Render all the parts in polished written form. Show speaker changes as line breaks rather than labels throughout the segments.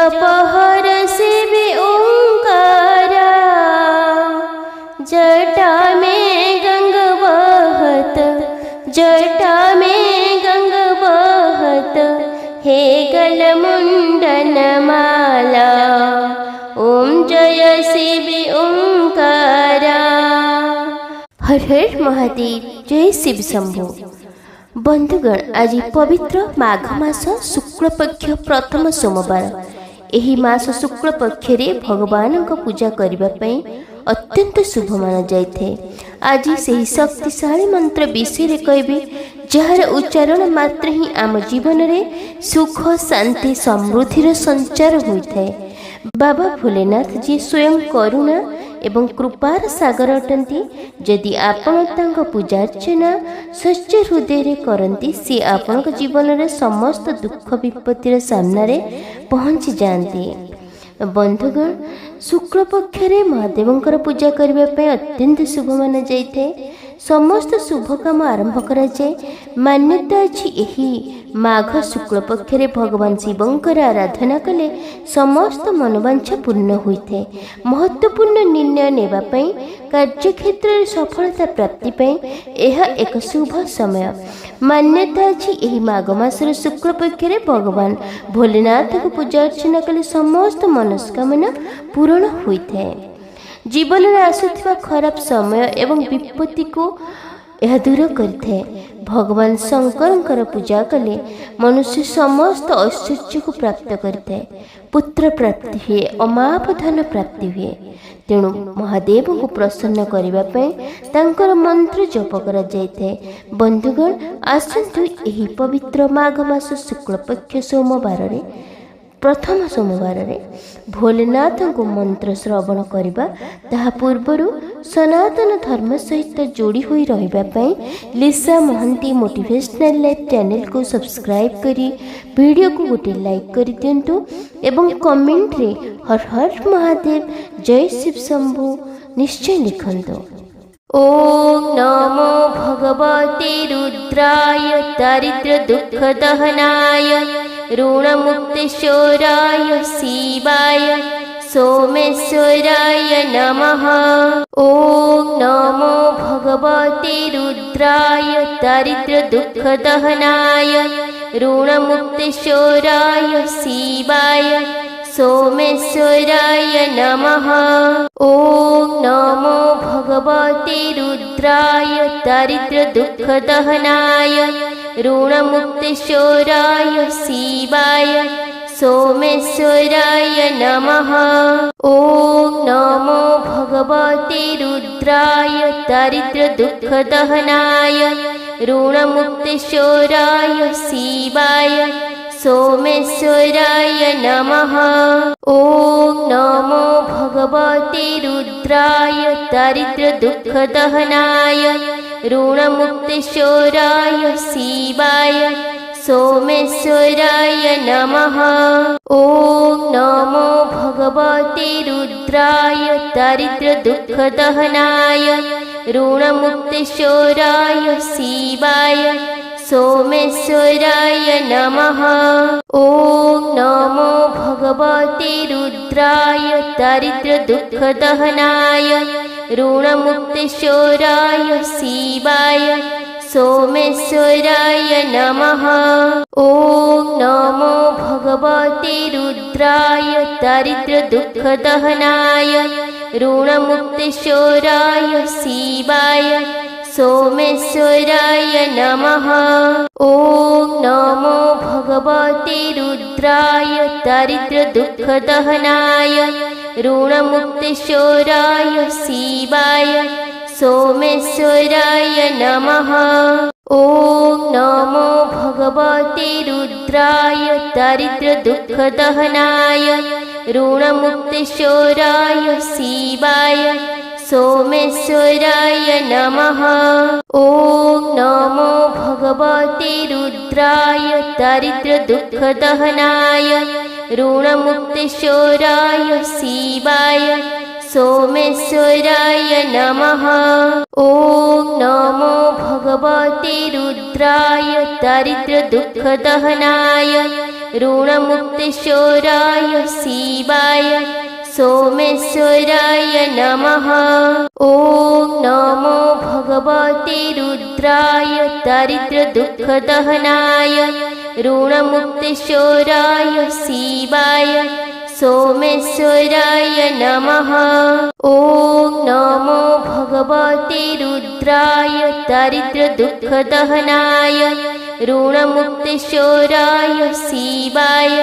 जपहर शिव ओंकारा, जटा में गंग बहत, जटा में गंग बहत, हे गल मुंडन माला, ओम जय शिव ओंकारा। हर हर महादेव, जय शिव शंभु। बंधुगण, आज पवित्र माघ मास शुक्ल पक्ष प्रथम सोमवार। एही मास शुक्ल पक्ष रे भगवान को पूजा करने अत्यंत शुभ माना जाए। आज से शक्तिशाली मंत्र विषय कहबी, जार उच्चारण मात्र ही आम जीवन में सुख शांति समृद्धि संचार होता है। बाबा भोलेनाथ जी स्वयं करुणा एवं कृपार सागर अटंती। यदि आपण तांको पूजा अर्चना सच्चे हृदय करती, सी आपण जीवन में समस्त दुख विपत्तिर सामने पहुँची जाती। बंधुगण, शुक्ल पक्षरे महादेवंकर पूजा करने अत्यंत शुभ माना जाए। समस्त शुभ काम आरंभ करा जाए। मान्यता अच्छी यही माघ शुक्ल पक्षरे भगवान शिवंकर आराधना कले समस्त मनोवांछा पूर्ण होता है। महत्वपूर्ण निर्णय नेबापी, कार्यक्षेत्र में सफलता प्राप्ति यह एक शुभ समय। मान्यता अच्छी यही माघ मासर शुक्ल पक्षरे भगवान भोलेनाथ को पूजा अर्चना कले समस्त मनस्कामना पूर्ण होता है। जीवन में आसुवा खराब समय एवं विपत्ति को यह दूर करते। भगवान शंकर पूजा कले मनुष्य समस्त ऐश्वर्य को प्राप्त करते। पुत्र प्राप्ति हुए, अमाप धन प्राप्ति हुए। तेणु महादेव को प्रसन्न करने मंत्र जप करा जाए। बंधुगण, आसतु यही पवित्र माघ मास शुक्ल पक्ष सोमवार रे प्रथम सोमवार रे भोलेनाथ को मंत्र श्रवण करवा। ताहा पूर्वर सनातन धर्म सहित जोड़ी हुई रहिबापई लिसा महंती मोटिवेशनल लाइफ चैनल को सब्सक्राइब करी वीडियो को गोटे लाइक कर दिंतु एवं कमेंट रे हर हर महादेव जय शिव शंभु निश्चय लिखंतु। ओम नमो भगवते रुद्राय दारिद्र्य दुख दहनाय ऋणमुक्तेश्वराय शिवाय सोमेश्वराय नमः। ओम नमो भगवते रुद्राय दारिद्र्य दुख दहनाय ऋणमुक्तेश्वराय शिवाय सोमेश्वराय नमः। ओम नमो भगवते रुद्राय दारिद्र्य दुख दहनाय ऋणमुक्तेश्वराय शिवाय सोमेश्वराय नमः। ओम नमो भगवते रुद्राय दारिद्र्य दुख दहनाय ऋणमुक्तेश्वराय शिवाय सोमेश्वराय नमः। ओम नमो भगवते रुद्राय दारिद्र्य दुख दहनाय ऋणमुक्तेश्वराय शिवाय सोमेश्वराय नमः। ओम नमो भगवते रुद्राय दारिद्र्य दुख दहनाय ऋणमुक्तेश्वराय शिवाय सोमेश्वराय नमः। ओम नमो भगवते रुद्राय दारिद्र्य दुख दहनाय ऋणमुक्तेश्वराय शिवाय सोमेश्वराय नमः। ओम नमो भगवते रुद्राय दारिद्र्य दुख दहनाय ऋणमुक्तेश्वराय शिवाय सोमेश्वराय नमः। ओम नमो भगवते रुद्राय दारिद्र्य दुख दहनाय ऋणमुक्तेश्वराय शिवाय सोमेश्वराय नमः। ओम नमो भगवते रुद्राय दारिद्र्य दुख दहनाय ऋणमुक्तेश्वराय शिवाय सोमेश्वराय नमः। ओम नमो भगवते रुद्राय दारिद्र्य दुख दहनाय ऋणमुक्तेश्वराय शिवाय सोमेश्वराय नमः। ओम नमो भगवते रुद्राय दारिद्र्य दुख दहनाय ऋणमुक्तिशोराय शिवाय सोमेश्वराय नमः। ॐ नमो भगवते रुद्राय दारिद्र्यदुःखदहनाय ऋणमुक्तिशोराय शिवाय सोमेश्वराय नमः। ॐ नमो भगवते रुद्राय दारिद्र्यदुःखदहनाय ऋणमुक्तिशोराय शिवाय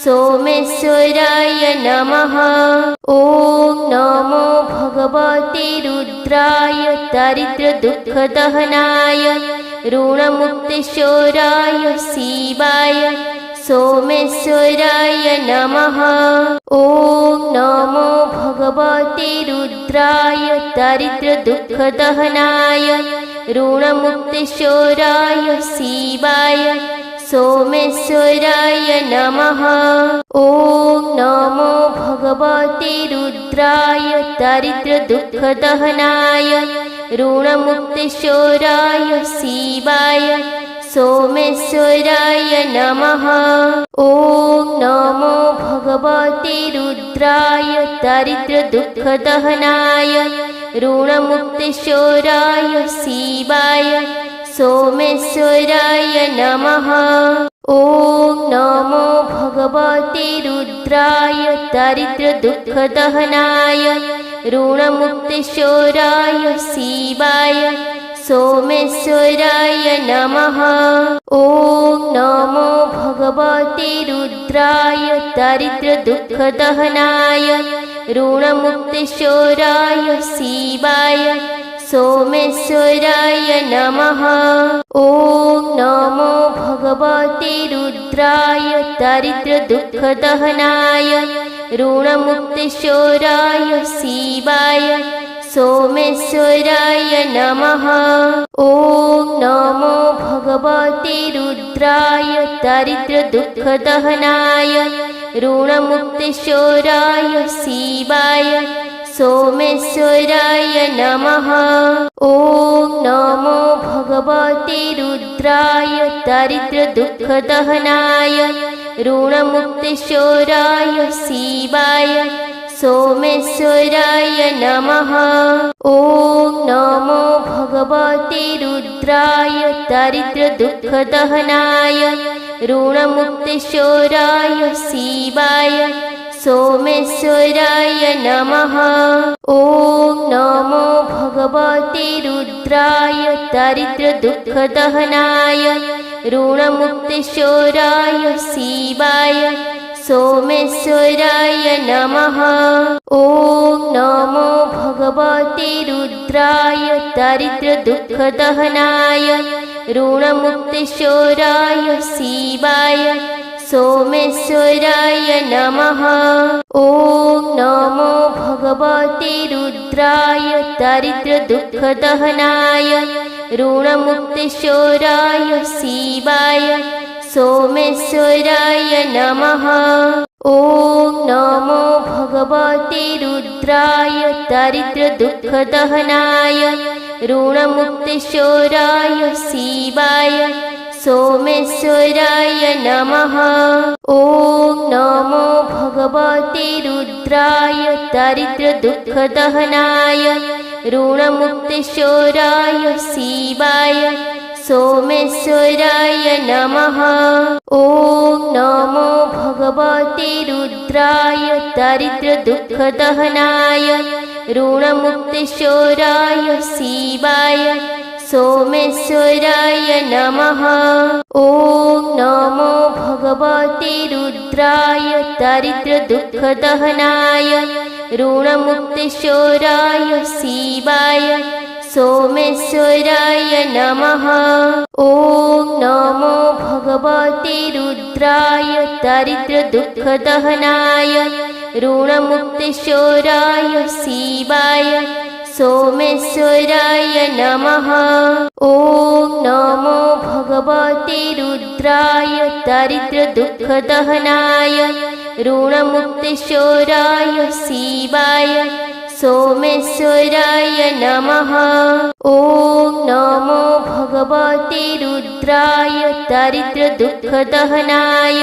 सोमेश्वराय नमः। ॐ नमो भगवते रुद्राय दारिद्र्यदुःखदहनाय ऋणमुक्तिशोराय शिवाय सोमेश्वराय नमः। ॐ नमो भगवते रुद्राय दारिद्र्यदुःखदहनाय ऋणमुक्तिशोराय शिवाय सोमेश्वराय नमः। ॐ नमो भगवते रुद्राय दारिद्र्यदुःखदहनाय ऋणमुक्तिशोराय शिवाय सोमेश्वराय नमः। ॐ नमो भगवते रुद्राय दारिद्र्यदुःखदहनाय ऋणमुक्तिशोराय शिवाय सोमेश्वराय नमः। ॐ नमो भगवते रुद्राय दारिद्र्यदुःखदहनाय ऋणमुक्तिशोराय शिवाय सोमेश्वराय नमः। ॐ नमो भगवते रुद्राय दारिद्र्यदुःखदहनाय ऋणमुक्तिशोराय शिवाय सोमेश्वराय नमः। ॐ नमो भगवते रुद्राय दारिद्र्यदुःखदहनाय ऋणमुक्तिशोराय शिवाय सोमेश्वराय नमः। ॐ नमो भगवते रुद्राय दारिद्र्यदुःखदहनाय ऋणमुक्तिशोराय शिवाय सोमेश्वराय नमः। ॐ नमो भगवते रुद्राय दारिद्र्यदुःखदहनाय ऋणमुक्तिशोराय शिवाय सोमेश्वराय नमः। ॐ नमो भगवते रुद्राय दारिद्र्यदुःखदहनाय ऋणमुक्तिशोराय शिवाय सोमेश्वराय नमः। ॐ नमो भगवते रुद्राय दारिद्र्यदुःखदहनाय ऋणमुक्तिशोराय शिवाय सोमेश्वराय नमः। ॐ नमो भगवते रुद्राय दारिद्र्यदुःखदहनाय ऋणमुक्तिशोराय शिवाय सोमेश्वराय नमः। ॐ नमो भगवते रुद्राय दारिद्र्यदुःखदहनाय ऋणमुक्तिशोराय शिवाय सोमेश्वराय नमः। ॐ नमो भगवते रुद्राय दारिद्र्यदुःखदहनाय ऋणमुक्तिशोराय शिवाय सोमेश्वराय नमः। ॐ नमो भगवते रुद्राय दारिद्र्यदुःखदहनाय ऋणमुक्तिशोराय शिवाय सोमेश्वराय नमः। ॐ नमो भगवते रुद्राय दारिद्र्यदुःखदहनाय ऋणमुक्तिशोराय शिवाय सोमेश्वराय नमः। ॐ नमो भगवते रुद्राय दारिद्र्यदुःखदहनाय ऋणमुक्तिशोराय शिवाय सोमेश्वराय नमः। ॐ नमो भगवते रुद्राय दारिद्र्यदुःखदहनाय ऋणमुक्तिशोराय शिवाय सोमेश्वराय नमः। ॐ नमो भगवते रुद्राय दारिद्र्यदुःखदहनाय ऋणमुक्तिशोराय शिवाय सोमेश्वराय नमः। ॐ नमो भगवते रुद्राय दारिद्र्यदुःखदहनाय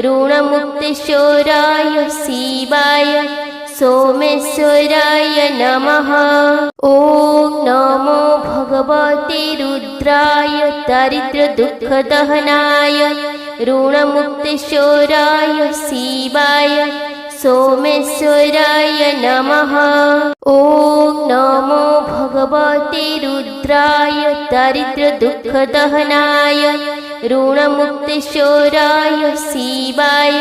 ऋणमुक्तिशोराय शिवाय सोमेश्वराय नमः। ॐ नमो भगवते रुद्राय दारिद्र्यदुःखदहनाय ऋणमुक्तिशोराय शिवाय सोमेश्वराय नमः। ॐ नमो भगवते रुद्राय दारिद्र्यदुःखदहनाय ऋणमुक्तिशोराय शिवाय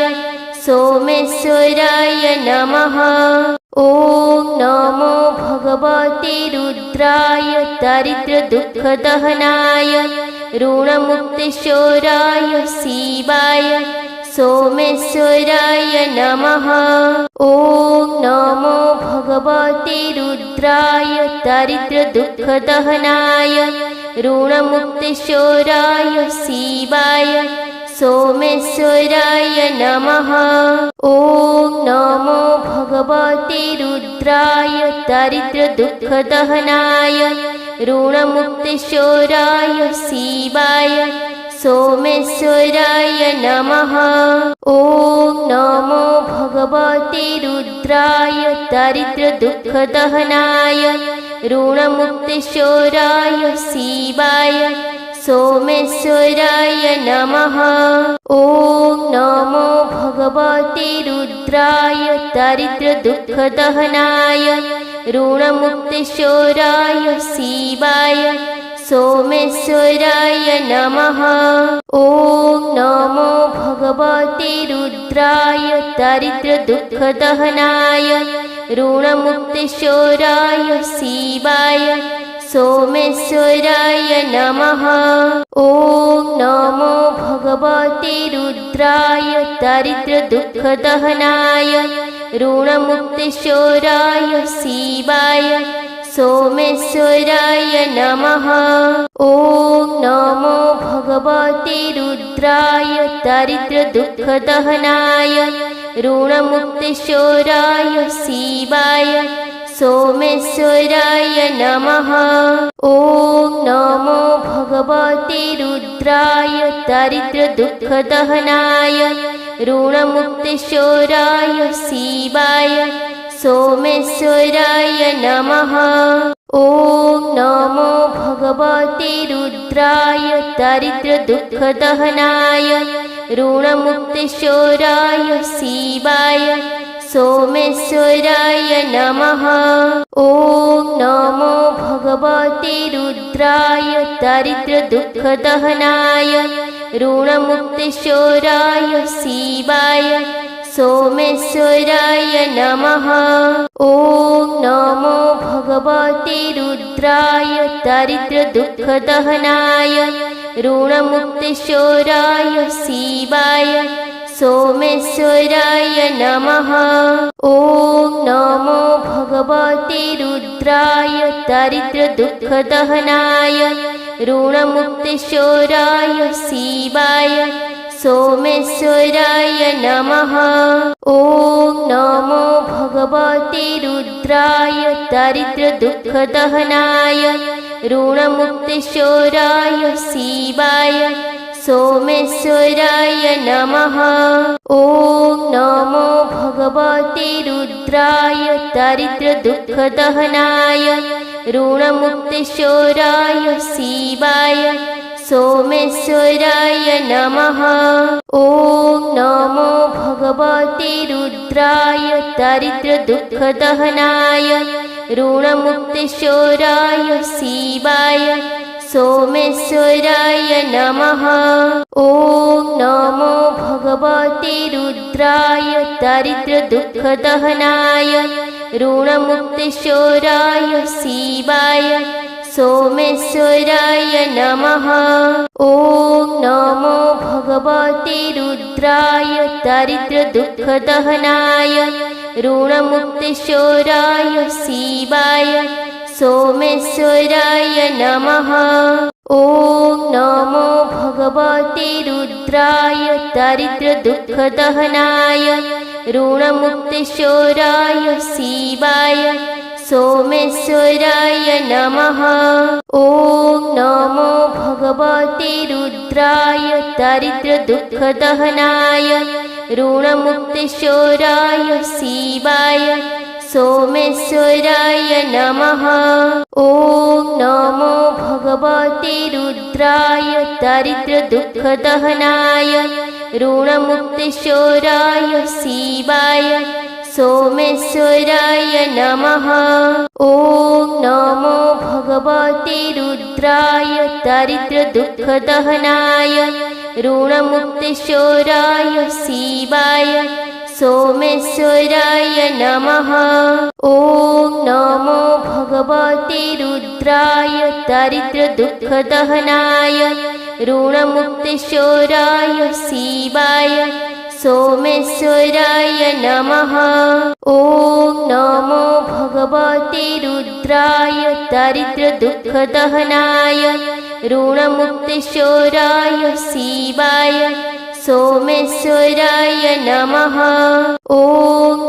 सोमेश्वराय नमः। ॐ नमो भगवते रुद्राय दारिद्र्यदुःखदहनाय ऋणमुक्तिशोराय शिवाय सोमेश्वराय नमः। ॐ नमो भगवते रुद्राय दारिद्र्यदुःखदहनाय ऋणमुक्तिशोराय शिवाय सोमेश्वराय नमः। ॐ नमो भगवते रुद्राय दारिद्र्यदुःखदहनाय ऋणमुक्तिशोराय शिवाय सोमेश्वराय नमः। ॐ नमो भगवते रुद्राय दारिद्र्यदुःखदहनाय ऋणमुक्तिशोराय शिवाय सोमेश्वराय नमः। ॐ नमो भगवते रुद्राय दारिद्र्यदुःखदहनाय ऋणमुक्तिशोराय शिवाय सोमेश्वराय नमः। ॐ नमो भगवते रुद्राय दारिद्र्यदुःखदहनाय ऋणमुक्तिशोराय शिवाय सोमेश्वराय नमः। ॐ नमो भगवते रुद्राय दारिद्र्यदुःखदहनाय ऋणमुक्तिशोराय शिवाय सोमेश्वराय नमः। ॐ नमो भगवते रुद्राय दारिद्र्यदुःखदहनाय ऋणमुक्तिशोराय शिवाय सोमेश्वराय नमः। ॐ नमो भगवते रुद्राय दारिद्र्यदुःखदहनाय ऋणमुक्तिशोराय शिवाय सोमेश्वराय नमः। ॐ नमो भगवते रुद्राय दारिद्र्यदुःखदहनाय ऋणमुक्तिशोराय शिवाय सोमेश्वराय नमः। ॐ नमो भगवते रुद्राय दारिद्र्यदुःखदहनाय ऋणमुक्तिशोराय शिवाय सोमेश्वराय नमः। ॐ नमो भगवते रुद्राय दारिद्र्यदुःखदहनाय ऋणमुक्तिशोराय शिवाय सोमेश्वराय नमः। ॐ नमो भगवते रुद्राय दारिद्र्यदुःखदहनाय ऋणमुक्तिशोराय शिवाय सोमेश्वराय नमः। ॐ नमो भगवते रुद्राय दारिद्र्यदुःखदहनाय ऋणमुक्तिशोराय शिवाय सोमेश्वराय नमः। ॐ नमो भगवते रुद्राय दारिद्र्यदुःखदहनाय ऋणमुक्तिशोराय शिवाय सोमेश्वराय नमः। ॐ नमो भगवते रुद्राय दारिद्र्यदुःखदहनाय ऋणमुक्तिशोराय शिवाय सोमेश्वराय नमः। ॐ नमो भगवते रुद्राय दारिद्र्यदुःखदहनाय ऋणमुक्तिशोराय शिवाय सोमेश्वराय नमः। ॐ नमो भगवते रुद्राय दारिद्र्यदुःखदहनाय ऋणमुक्तिशोराय शिवाय सोमेश्वराय नमः। ॐ नमो भगवते रुद्राय दारिद्र्यदुःखदहनाय ऋणमुक्तिशोराय शिवाय सोमेश्वराय नमः। ॐ नमो भगवते रुद्राय दारिद्र्यदुःखदहनाय ऋणमुक्तिशोराय शिवाय सोमेश्वराय नमः। ॐ नमो भगवते रुद्राय दारिद्र्यदुःखदहनाय ऋणमुक्तिशोराय शिवाय सोमेश्वराय नमः। ॐ नमो भगवते रुद्राय दारिद्र्यदुःखदहनाय ऋणमुक्तिशोराय शिवाय सोमेश्वराय नमः। ॐ नमो भगवते रुद्राय दारिद्र्यदुःखदहनाय ऋणमुक्तिशोराय शिवाय सोमेश्वराय नमः। ॐ नमो भगवते रुद्राय दारिद्र्यदुःखदहनाय ऋणमुक्तिशोराय शिवाय सोमेश्वराय नमः। ॐ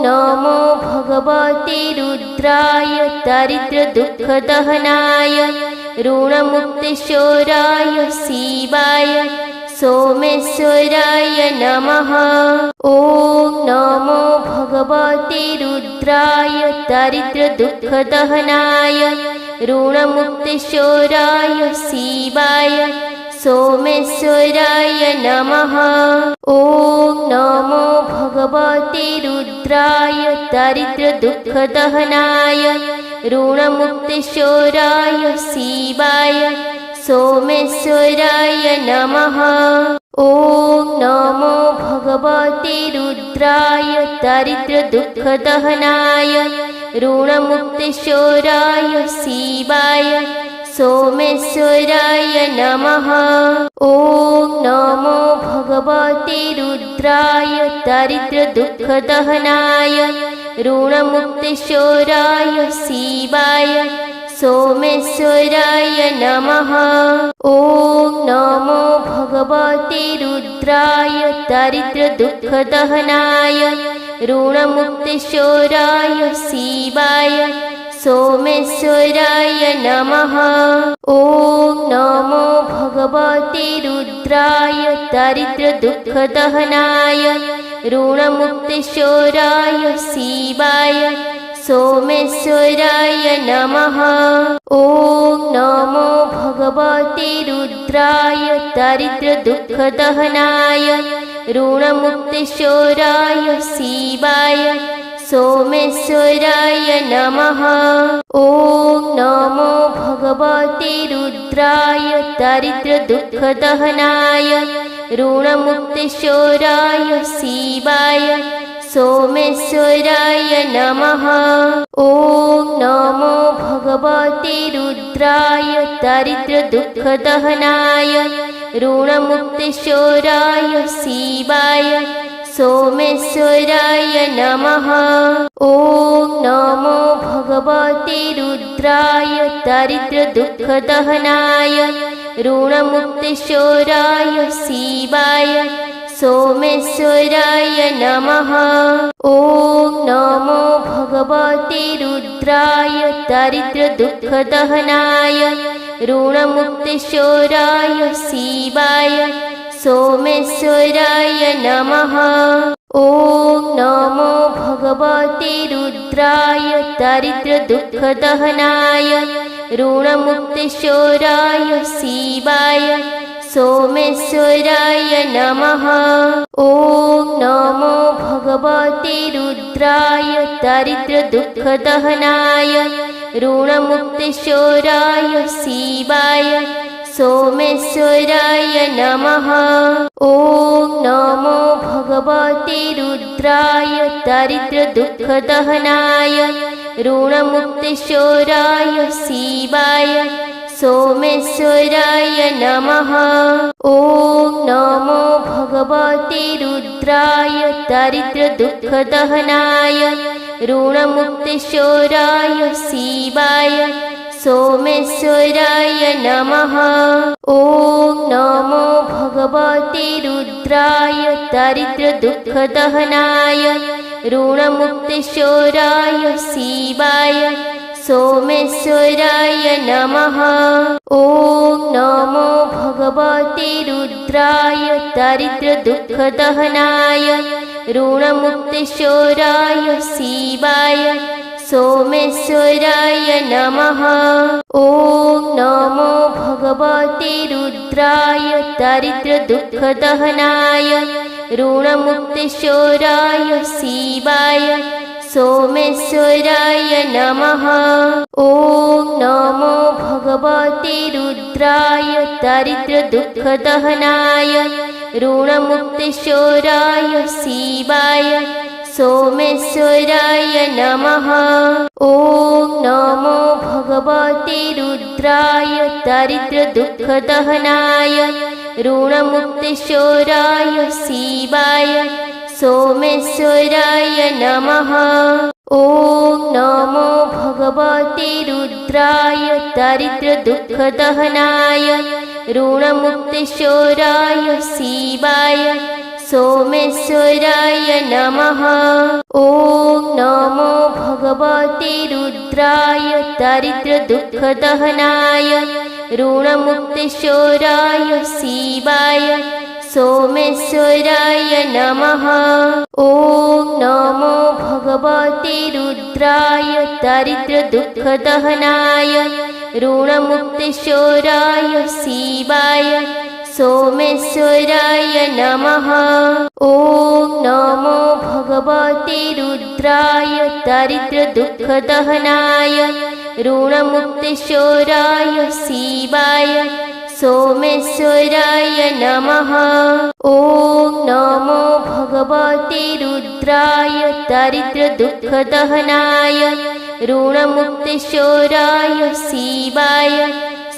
नमो भगवते रुद्राय दारिद्र्यदुःखदहनाय ऋणमुक्तिशोराय शिवाय सोमेश्वराय नमः। ॐ नमो भगवते रुद्राय दारिद्र्यदुःखदहनाय ऋणमुक्तिशोराय शिवाय सोमेश्वराय नमः। ॐ नमो भगवते रुद्राय दारिद्र्यदुःखदहनाय ऋणमुक्तिशोराय शिवाय सोमेश्वराय नमः। ॐ नमो भगवते रुद्राय दारिद्र्यदुःखदहनाय ऋणमुक्तिशोराय शिवाय सोमेश्वराय नमः। ॐ नमो भगवते रुद्राय दारिद्र्यदुःखदहनाय ऋणमुक्तिशोराय शिवाय सोमेश्वराय नमः। ॐ नमो भगवते रुद्राय दारिद्र्यदुःखदहनाय ऋणमुक्तिशोराय शिवाय सोमेश्वराय नमः। ॐ नमो भगवते रुद्राय दारिद्र्यदुःखदहनाय ऋणमुक्तिशोराय शिवाय सोमेश्वराय नमः। ॐ नमो भगवते रुद्राय दारिद्र्यदुःखदहनाय ऋणमुक्तिशोराय शिवाय सोमेश्वराय नमः। ॐ नमो भगवते रुद्राय दारिद्र्यदुःखदहनाय ऋणमुक्तिशोराय शिवाय सोमेश्वराय नमः। ॐ नमो भगवते रुद्राय दारिद्र्यदुःखदहनाय ऋणमुक्तिशोराय शिवाय सोमेश्वराय नमः। ॐ नमो भगवते रुद्राय दारिद्र्यदुःखदहनाय ऋणमुक्तिशोराय शिवाय सोमेश्वराय नमः। ॐ नमो भगवते रुद्राय दारिद्र्यदुःखदहनाय ऋणमुक्तिशोराय शिवाय सोमेश्वराय नमः। ॐ नमो भगवते रुद्राय दारिद्र्यदुःखदहनाय ऋणमुक्तिशोराय शिवाय सोमेश्वराय नमः। ॐ नमो भगवते रुद्राय दारिद्र्यदुःखदहनाय ऋणमुक्तिशोराय शिवाय सोमेश्वराय नमः। ॐ नमो भगवते रुद्राय दारिद्र्यदुःखदहनाय ऋणमुक्तिशोराय शिवाय सोमेश्वराय नमः। ॐ नमो भगवते रुद्राय दारिद्र्यदुःखदहनाय ऋणमुक्तिशोराय शिवाय सोमेश्वराय नमः। ॐ नमो भगवते रुद्राय दारिद्र्यदुःखदहनाय ऋणमुक्तिशोराय शिवाय सोमेश्वराय नमः। ॐ नमो भगवते रुद्राय दारिद्र्यदुःखदहनाय ऋणमुक्तिशोराय शिवाय सोमेश्वराय नमः। ॐ नमो भगवते रुद्राय दारिद्र्यदुःखदहनाय ऋणमुक्तिशोराय शिवाय सोमेश्वराय नमः। ॐ नमो भगवते रुद्राय दारिद्र्यदुःखदहनाय ऋणमुक्तिशोराय शिवाय सोमेश्वराय नमः। ॐ नमो भगवते रुद्राय दारिद्र्यदुःखदहनाय ऋणमुक्तिशोराय शिवाय सोमेश्वराय नमः। ॐ नमो भगवते रुद्राय दारिद्र्यदुःखदहनाय ऋणमुक्तिशोराय शिवाय सोमेश्वराय नमः। ॐ नमो भगवते रुद्राय दारिद्र्यदुःखदहनाय ऋणमुक्तिशोराय शिवाय सोमेश्वराय नमः। ॐ नमो भगवते रुद्राय दारिद्र्यदुःखदहनाय ऋणमुक्तिशोराय शिवाय सोमेश्वराय नमः। ॐ नमो भगवते रुद्राय दारिद्र्यदुःखदहनाय ऋणमुक्तिशोराय शिवाय सोमेश्वराय नमः। ॐ नमो भगवते रुद्राय दारिद्र्यदुःखदहनाय ऋणमुक्तिशोराय शिवाय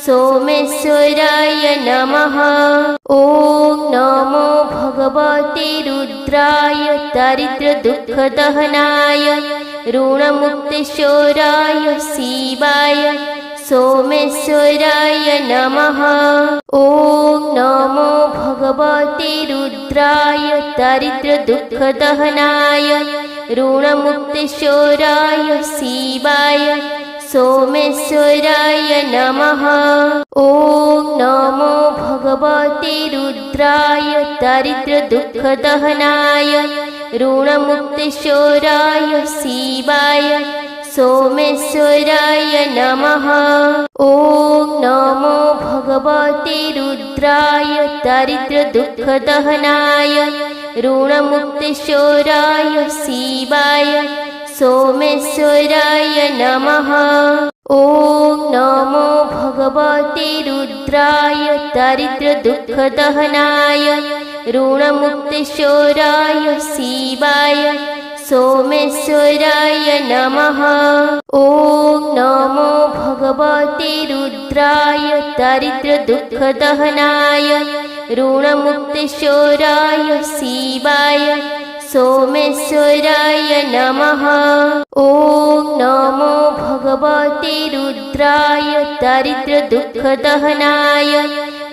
सोमेश्वराय नमः। ॐ नमो भगवते रुद्राय दारिद्र्यदुःखदहनाय ऋणमुक्तिशोराय शिवाय सोमेश्वराय नमः। ॐ नमो भगवते रुद्राय दारिद्र्यदुःखदहनाय ऋणमुक्तिशोराय शिवाय सोमेश्वराय नमः। ॐ नमो भगवते रुद्राय दारिद्र्यदुःखदहनाय ऋणमुक्तिशोराय शिवाय सोमेश्वराय नमः। ॐ नमो भगवते रुद्राय दारिद्र्यदुःखदहनाय ऋणमुक्तिशोराय शिवाय सोमेश्वराय नमः। ॐ नमो भगवते रुद्राय दारिद्र्यदुःखदहनाय ऋणमुक्तिशोराय शिवाय सोमेश्वराय नमः। ॐ नमो भगवते रुद्राय दारिद्र्यदुःखदहनाय ऋणमुक्तिशोराय शिवाय सोमेश्वराय नमः। ॐ नमो भगवते रुद्राय दारिद्र्यदुःखदहनाय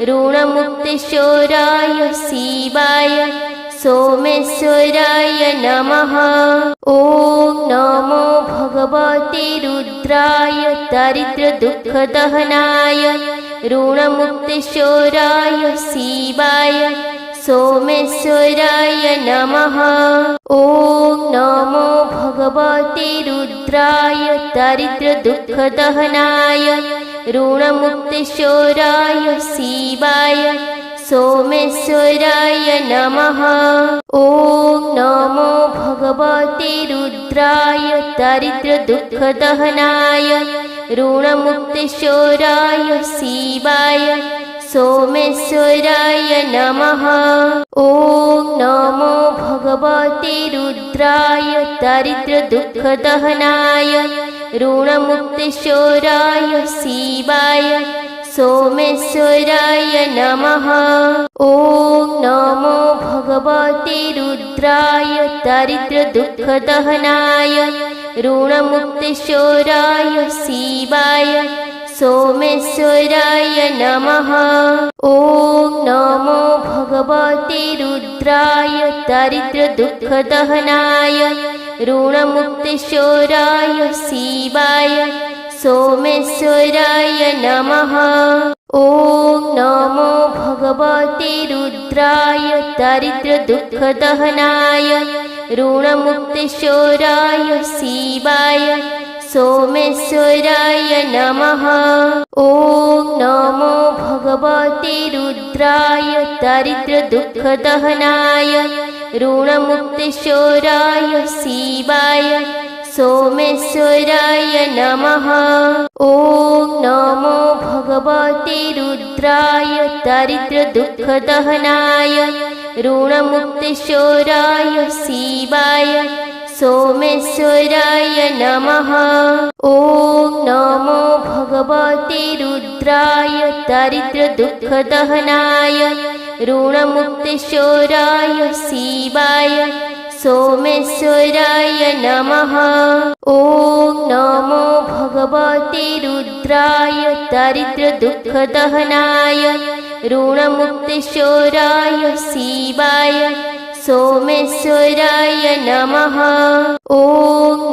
ऋणमुक्तिशोराय शिवाय सोमेश्वराय नमः। ॐ नमो भगवते रुद्राय दारिद्र्यदुःखदहनाय ऋणमुक्तिशोराय शिवाय सोमेश्वराय नमः। ॐ नमो भगवते रुद्राय दारिद्र्यदुःखदहनाय ऋणमुक्तिशोराय शिवाय सोमेश्वराय नमः। ॐ नमो भगवते रुद्राय दारिद्र्यदुःखदहनाय ऋणमुक्तिशोराय शिवाय सोमेश्वराय नमः। ॐ नमो भगवते रुद्राय दारिद्र्यदुःखदहनाय ऋणमुक्तिशोराय शिवाय सोमेश्वराय नमः। ॐ नमो भगवते रुद्राय दारिद्र्यदुःखदहनाय ऋणमुक्तिशोराय शिवाय सोमेश्वराय नमः। ॐ नमो भगवते रुद्राय दारिद्र्यदुःखदहनाय ऋणमुक्तिशोराय शिवाय सोमेश्वराय नमः। ॐ नमो भगवते रुद्राय दारिद्र्यदुःखदहनाय ऋणमुक्तेश्वराय शिवाय सोमेश्वराय नमः। ॐ नमो भगवते रुद्राय दारिद्र्यदुःखदहनाय ऋणमुक्तेश्वराय शिवाय सोमेश्वराय नमः। ॐ नमो भगवते रुद्राय दारिद्र्यदुःखदहनाय ऋणमुक्तेश्वराय शिवाय सोमेश्वराय नमः। ॐ नमो भगवते रुद्राय दारिद्र्यदुःखदहनाय ऋणमुक्तेश्वराय शिवाय सोमेश्वराय नमः। ॐ नमो भगवते रुद्राय दारिद्र्यदुःखदहनाय ऋणमुक्तेश्वराय शिवाय सोमेश्वराय नमः। ॐ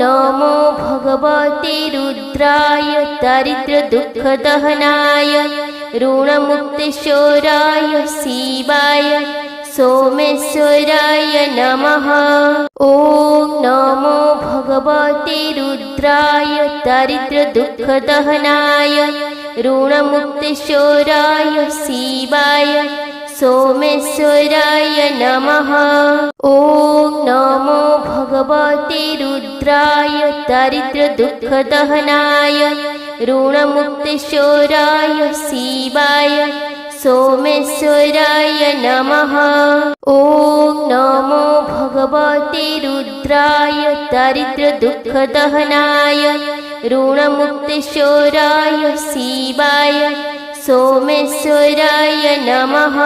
नमो भगवते रुद्राय दारिद्र्यदुःखदहनाय ऋणमुक्तेश्वराय शिवाय सोमेश्वराय नमः। ॐ नमो भगवते रुद्राय दारिद्र्यदुःखदहनाय ऋणमुक्तेश्वराय शिवाय सोमेश्वराय नमः। ॐ नमो भगवते रुद्राय दारिद्र्यदुःखदहनाय ऋणमुक्तेश्वराय शिवाय सोमेश्वराय नमः। ॐ नमो भगवते रुद्राय दारिद्र्यदुःखदहनाय ऋणमुक्तेश्वराय शिवाय सोमेश्वराय नमः।